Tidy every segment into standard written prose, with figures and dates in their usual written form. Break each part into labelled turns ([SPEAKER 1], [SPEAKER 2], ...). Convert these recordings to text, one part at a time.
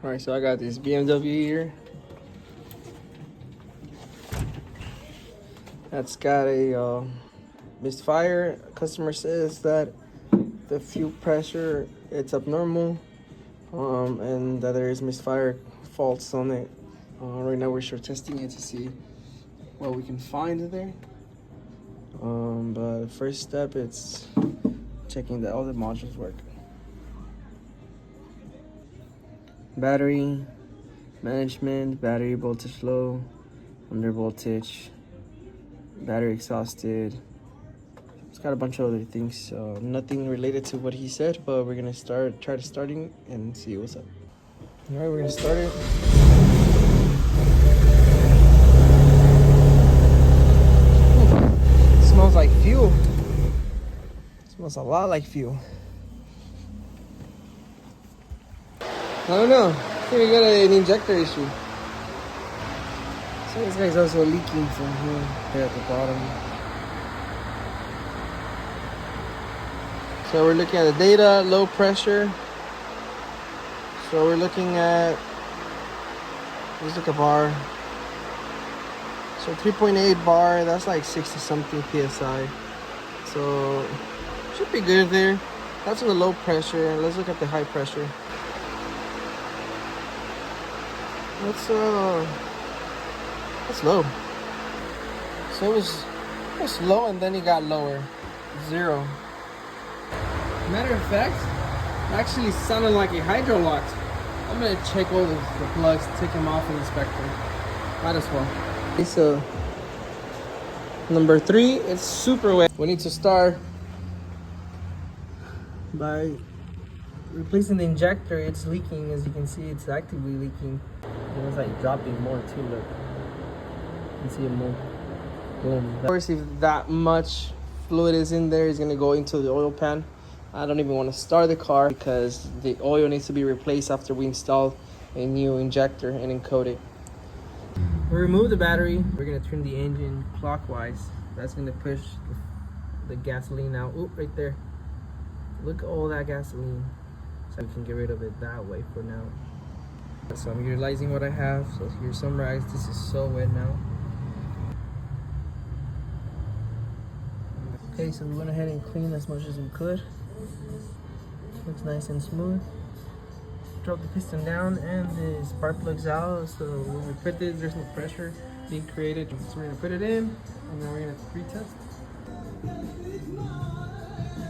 [SPEAKER 1] Alright, so I got this BMW here. That's got a misfire. Customer says that the fuel pressure it's abnormal, and that there is misfire faults on it. Right now we're sure testing it to see what we can find there. But the first step it's checking that all the modules work. Battery management, battery voltage low, under voltage, battery exhausted. It's got a bunch of other things, so nothing related to what he said, but we're gonna try to starting and see what's up. All right, we're gonna start it. It smells like fuel. It smells a lot like fuel. I don't know. I think we got an injector issue. So this guy's also leaking from here at the bottom. So we're looking at the data, low pressure. So we're looking at, let's look at bar. So 3.8 bar, that's like 60 something PSI. So should be good there. That's on the low pressure. Let's look at the high pressure. That's low. So it was low and then it got lower. 0. Matter of fact, it actually sounded like a hydro lock. I'm gonna check all the plugs, take them off and inspect them. Might as well. Okay, so number 3, it's super wet. We need to start by replacing the injector. It's leaking, as you can see. It's actively leaking. And it's like dropping more too. Look, you can see it more. Boom. Of course, if that much fluid is in there, it's gonna go into the oil pan. I don't even want to start the car because the oil needs to be replaced after we install a new injector and encode it. We remove the battery. We're gonna turn the engine clockwise. That's gonna push the gasoline out. Oop, right there. Look at all that gasoline. So we can get rid of it that way for now. So I'm utilizing what I have. So here's some rags. This is so wet now. Okay, so we went ahead and cleaned as much as we could. Looks nice and smooth. Drop the piston down and the spark plugs out. So when we put this, there's no pressure being created. So we're gonna put it in and then we're gonna retest.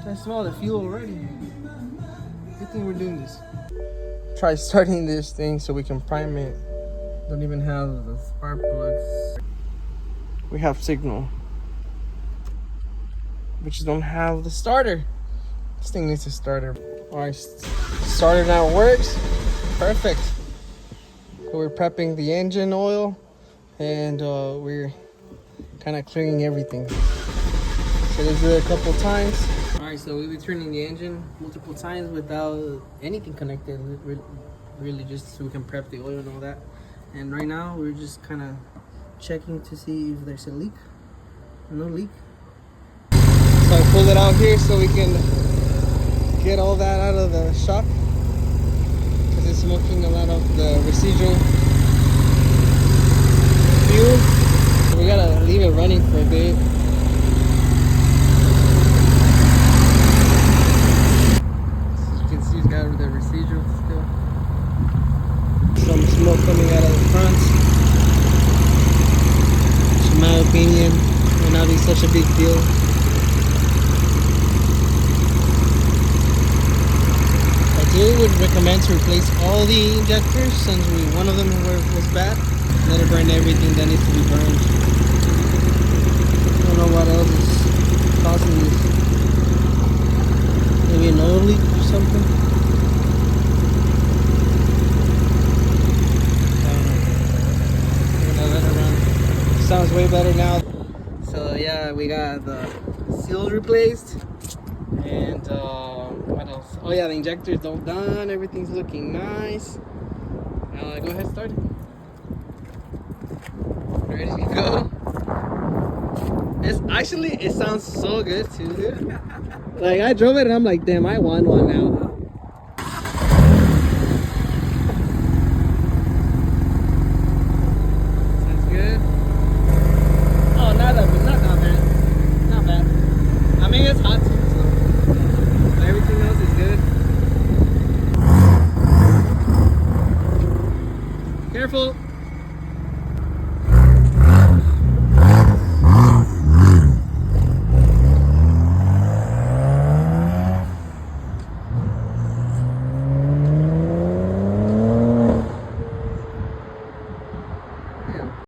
[SPEAKER 1] I smell the fuel already. Good thing we're doing this. Try starting this thing so we can prime it. Don't even have the spark plugs. We have signal. We just don't have the starter. This thing needs a starter. Alright, starter now works. Perfect. So we're prepping the engine oil and we're kind of clearing everything. So let's do it a couple times. Alright, so we'll be turning the engine multiple times without anything connected. Really just so we can prep the oil and all that. And right now we're just kind of checking to see if there's a leak. No leak. So I pulled it out here so we can get all that out of the shock because it's smoking a lot of the residual fuel. So we gotta leave it running for a bit. As you can see, it's got the residual still. Some smoke coming out of the front. Which in my opinion will not be such a big deal. I would recommend to replace all the injectors since one of them was bad. Let it burn everything that needs to be burned. I don't know what else is causing this. Maybe an oil leak or something. I'm gonna let it run. Sounds way better now. So yeah, we got the seals replaced and what else? Oh yeah, the injector's all done. Everything's looking nice. Go ahead, start it. Ready to go? It sounds so good too, dude. Like I drove it and I'm like, damn, I want one now. Careful.